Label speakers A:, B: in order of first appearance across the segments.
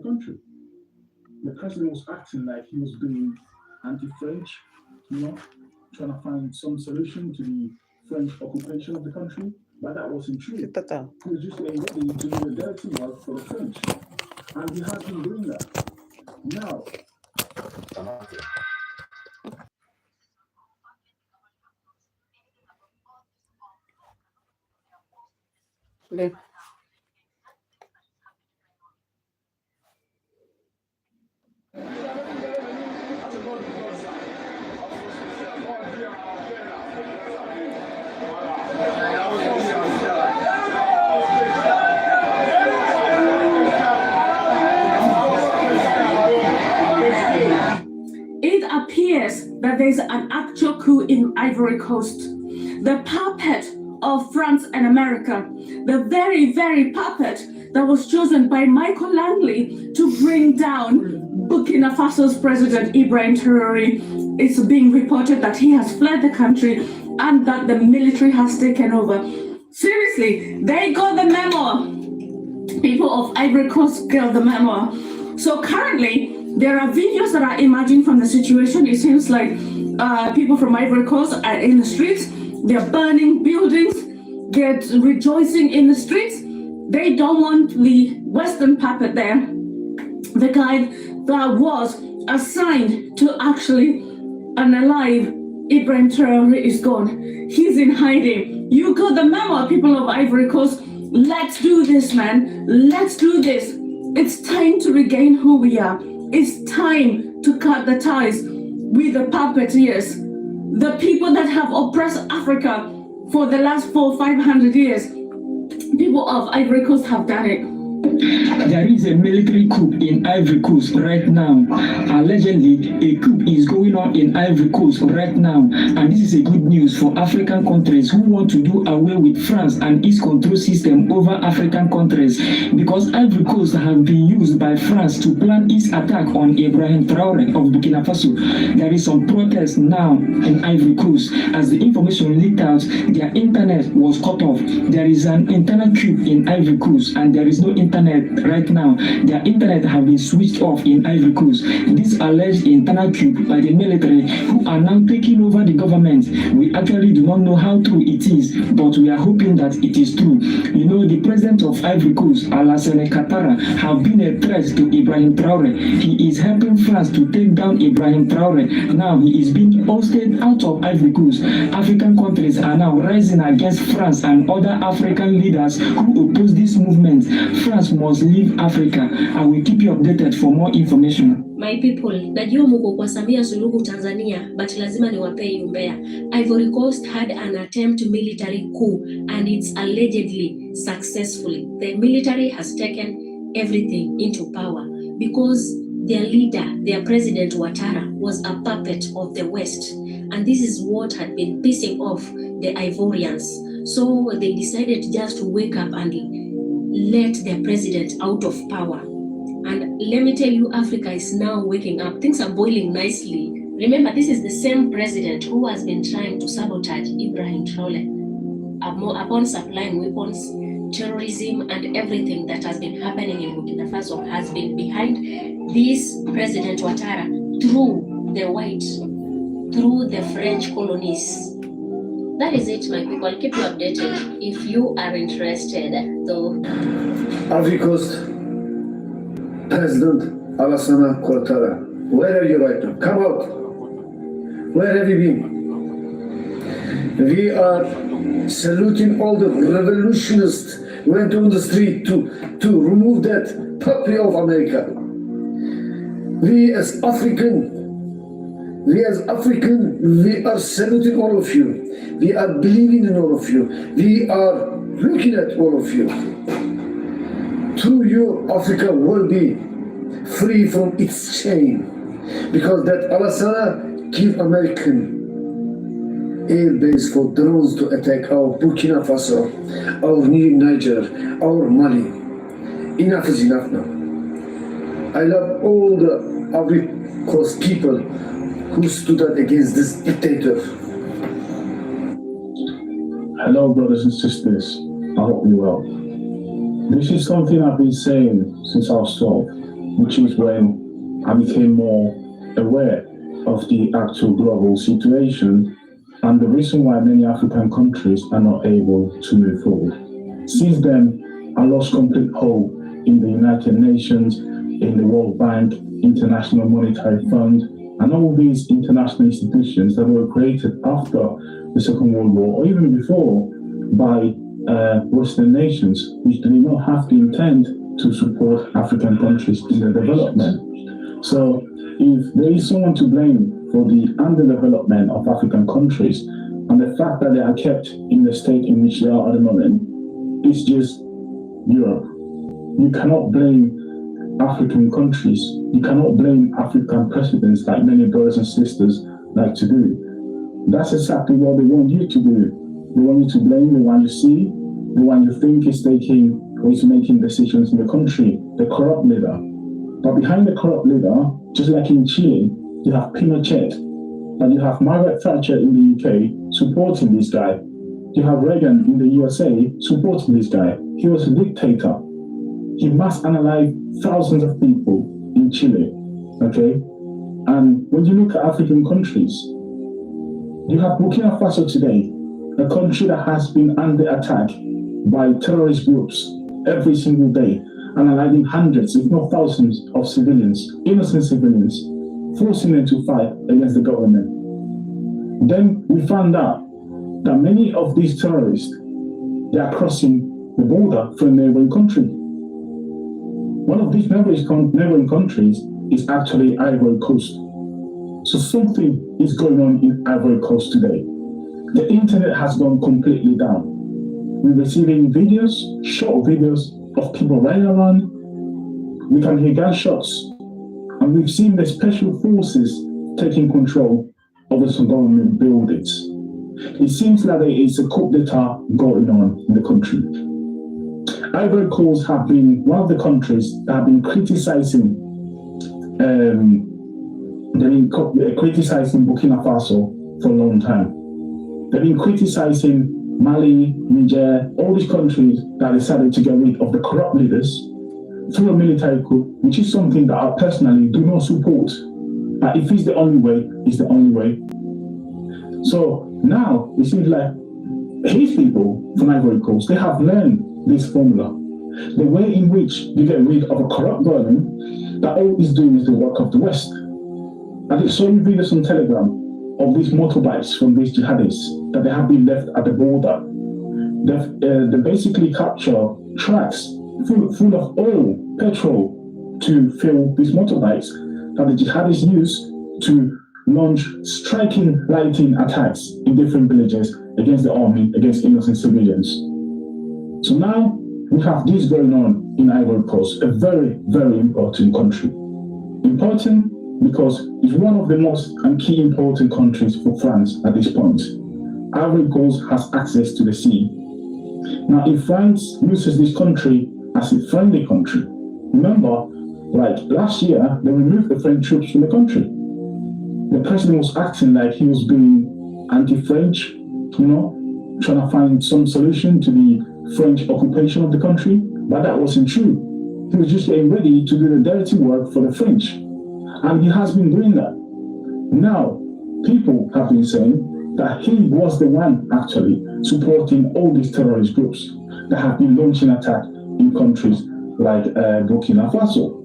A: country. The president was acting like he was being anti-French, trying to find some solution to the French occupation of the country, but that wasn't true. He was just getting ready to do the dirty work for the French. And he has been doing that. Now,
B: it appears that there's an actual coup in Ivory Coast. The puppet of France and America, the very, very puppet that was chosen by Michael Langley to bring down Burkina Faso's president, Ibrahim Traoré. It's being reported that he has fled the country and that the military has taken over. Seriously, they got the memo. People of Ivory Coast got the memo. So currently, there are videos that are emerging from the situation. It seems like people from Ivory Coast are in the streets. They're burning buildings, get rejoicing in the streets. They don't want the Western puppet there, the guy that was assigned to actually unalive Ibrahim Traoré is gone. He's in hiding. You got the memo, people of Ivory Coast. Let's do this, man. Let's do this. It's time to regain who we are. It's time to cut the ties with the puppeteers, the people that have oppressed Africa for the last 400-500 years. People of Ivory Coast have done it.
C: There is a military coup in Ivory Coast right now. Allegedly, a coup is going on in Ivory Coast right now. And this is a good news for African countries who want to do away with France and its control system over African countries. Because Ivory Coast have been used by France to plan its attack on Ibrahim Traoré of Burkina Faso. There is some protest now in Ivory Coast. As the information leaked out, their internet was cut off. There is an internet coup in Ivory Coast and there is no internet right now. Their internet have been switched off in Ivory Coast. This alleged internet coup by the military who are now taking over the government. We actually do not know how true it is, but we are hoping that it is true. You know, the president of Ivory Coast, Alassane Ouattara, have been a threat to Ibrahim Traoré. He is helping France to take down Ibrahim Traoré. Now he is being ousted out of Ivory Coast. African countries are now rising against France and other African leaders who oppose this movement. France must leave Africa. I will keep you updated for more information.
D: My people, najua muko kwa Samia Suluhu Tanzania, but lazima niwapee umbea. Ivory Coast had an attempt military coup and it's allegedly successful. The military has taken everything into power because their leader, their president Ouattara, was a puppet of the West. And this is what had been pissing off the Ivorians. So they decided just to wake up and let their president out of power. And let me tell you, Africa is now waking up. Things are boiling nicely. Remember, this is the same president who has been trying to sabotage Ibrahim Traoré upon supplying weapons, terrorism, and everything that has been happening in Burkina Faso has been behind this President Ouattara through the French colonies. That is it, my people. I'll keep you updated if you are interested, though.
E: Ivory Coast President Alassane Ouattara, where are you right now? Come out. Where have you been? We are saluting all the revolutionists who went on the street to remove that puppy of America. We as African, we are saluting all of you. We are believing in all of you. We are looking at all of you. Through you, Africa will be free from its chain. Because that Alassane give American air base for drones to attack our Burkina Faso, our Niger, our Mali. Enough is enough now. I love all the Ivory Coast people who stood up against this dictator.
A: Hello, brothers and sisters. I hope you're well. This is something I've been saying since I was 12. which is when I became more aware of the actual global situation and the reason why many African countries are not able to move forward. Since then, I lost complete hope in the United Nations, in the World Bank, International Monetary Fund, and all these international institutions that were created after the Second World War, or even before, by Western nations, which do not have the intent to support African countries in their development. So if there is someone to blame for the underdevelopment of African countries and the fact that they are kept in the state in which they are at the moment, it's just Europe. You cannot blame African countries. You cannot blame African presidents like many brothers and sisters like to do. That's exactly what they want you to do. They want you to blame the one you see, the one you think is taking or is making decisions in the country, the corrupt leader. But behind the corrupt leader, just like in Chile, you have Pinochet, and you have Margaret Thatcher in the UK supporting this guy. You have Reagan in the USA supporting this guy. He was a dictator. He mass analyzed thousands of people in Chile, okay? And when you look at African countries, you have Burkina Faso today, a country that has been under attack by terrorist groups every single day, analyzing hundreds, if not thousands, of civilians, innocent civilians, forcing them to fight against the government. Then we found out that many of these terrorists, they are crossing the border from a neighboring country. One of these neighboring countries is actually Ivory Coast. So something is going on in Ivory Coast today. The internet has gone completely down. We're receiving videos, short videos of people running around. We can hear gunshots. And we've seen the special forces taking control over some government buildings. It seems like there is a coup d'etat going on in the country. Ivory Coast have been one of the countries that have been criticizing Burkina Faso for a long time. They've been criticizing Mali, Niger, all these countries that decided to get rid of the corrupt leaders through a military coup, which is something that I personally do not support. But if it's the only way, it's the only way. So now it seems like his people from Ivory Coast, they have learned this formula. The way in which you get rid of a corrupt government that all is doing is the work of the West. I saw videos on Telegram of these motorbikes from these jihadists that they have been left at the border. They basically capture trucks full of oil, petrol, to fill these motorbikes that the jihadists use to launch striking lightning attacks in different villages against the army, against innocent civilians. So now we have this going on in Ivory Coast, a very, very important country. Important because it's one of the most and key important countries for France at this point. Ivory Coast has access to the sea. Now, if France uses this country as a friendly country, remember, like last year, they removed the French troops from the country. The president was acting like he was being anti-French, trying to find some solution to the French occupation of the country, but that wasn't true. He was just getting ready to do the dirty work for the French. And he has been doing that. Now, people have been saying that he was the one actually supporting all these terrorist groups that have been launching attacks in countries like Burkina Faso.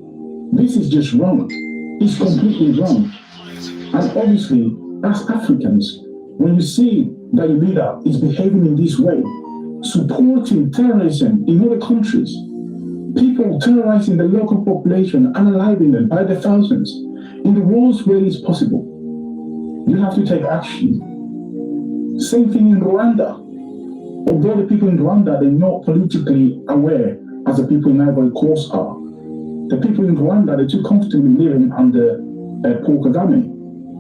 A: This is just wrong. It's completely wrong. And obviously, as Africans, when you see that your leader is behaving in this way, supporting terrorism in other countries, people terrorizing the local population, unaliving them by the thousands, in the worst way it's possible, you have to take action. Same thing in Rwanda. Although the people in Rwanda, they're not politically aware as the people in Ivory Coast are. The people in Rwanda, they're too comfortable living under Paul Kagame.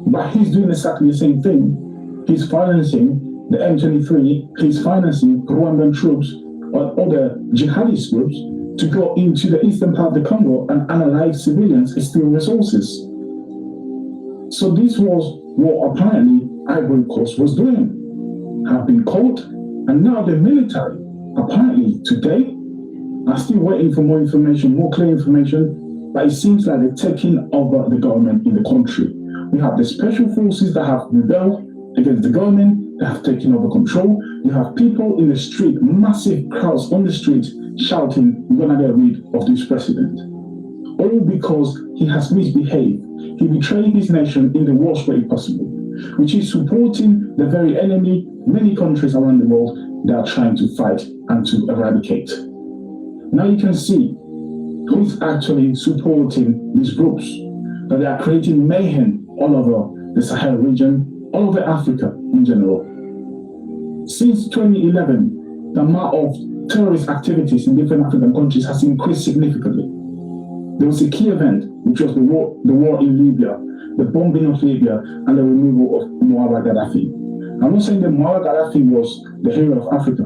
A: But he's doing exactly the same thing. He's financing the M23, he's financing Rwandan troops or other jihadist groups to go into the eastern part of the Congo and analyze civilians and steal resources. So this was what apparently Ivory Coast was doing. Have been caught, and now the military, apparently today, are still waiting for more information, more clear information, but it seems like they're taking over the government in the country. We have the special forces that have rebelled against the government, that have taken over control. You have people in the street, massive crowds on the street shouting, we're gonna get rid of this president. All because he has misbehaved. He betrayed his nation in the worst way possible, which is supporting the very enemy many countries around the world that are trying to fight and to eradicate. Now you can see who's actually supporting these groups, that they are creating mayhem all over the Sahel region, all over Africa in general. Since 2011, the amount of terrorist activities in different African countries has increased significantly. There was a key event, which was the war in Libya, the bombing of Libya, and the removal of Muammar Gaddafi. I'm not saying that Muammar Gaddafi was the hero of Africa,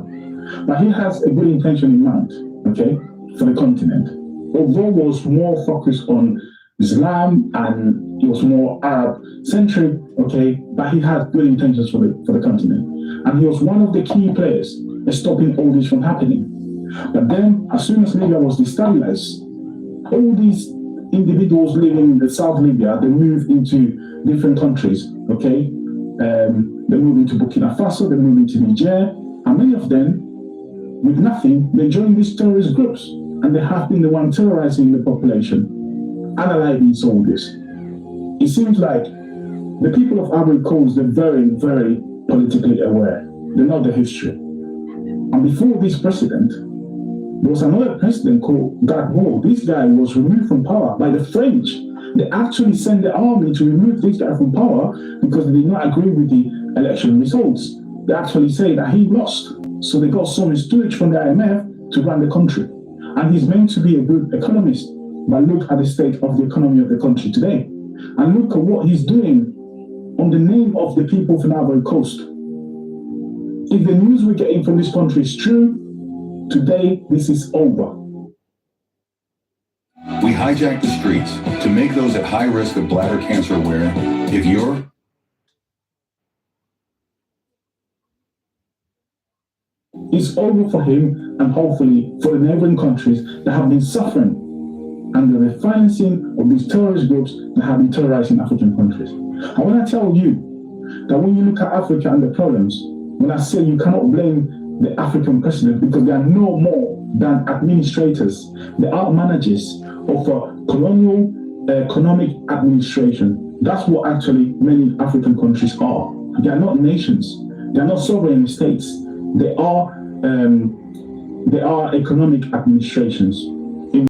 A: but he has a good intention in mind, okay, for the continent. Although it was more focused on Islam and it was more Arab-centric, okay, but he had good intentions for the continent. And he was one of the key players in stopping all this from happening. But then, as soon as Libya was destabilized, all these individuals living in the South Libya, they moved into different countries, okay? They moved into Burkina Faso, they moved into Niger, and many of them, with nothing, they joined these terrorist groups, and they have been the one terrorizing the population, unaliving soldiers. It seems like the people of Ivory Coast, they're very, very politically aware. They know the history. And before this president, there was another president called Gbagbo. This guy was removed from power by the French. They actually sent the army to remove this guy from power because they did not agree with the election results. They actually say that he lost. So they got some stewage from the IMF to run the country. And he's meant to be a good economist. But look at the state of the economy of the country today. And look at what he's doing on the name of the people from Ivory Coast. If the news we're getting from this country is true, today, this is over.
F: We hijack the streets to make those at high risk of bladder cancer aware. If you're
A: it's over for him and hopefully for the neighboring countries that have been suffering under the financing of these terrorist groups that have been terrorizing African countries. I want to tell you that when you look at Africa and the problems, when I say you cannot blame the African president because they are no more than administrators. They are managers of a colonial economic administration. That's what actually many African countries are. They are not nations. They are not sovereign states. They are economic administrations.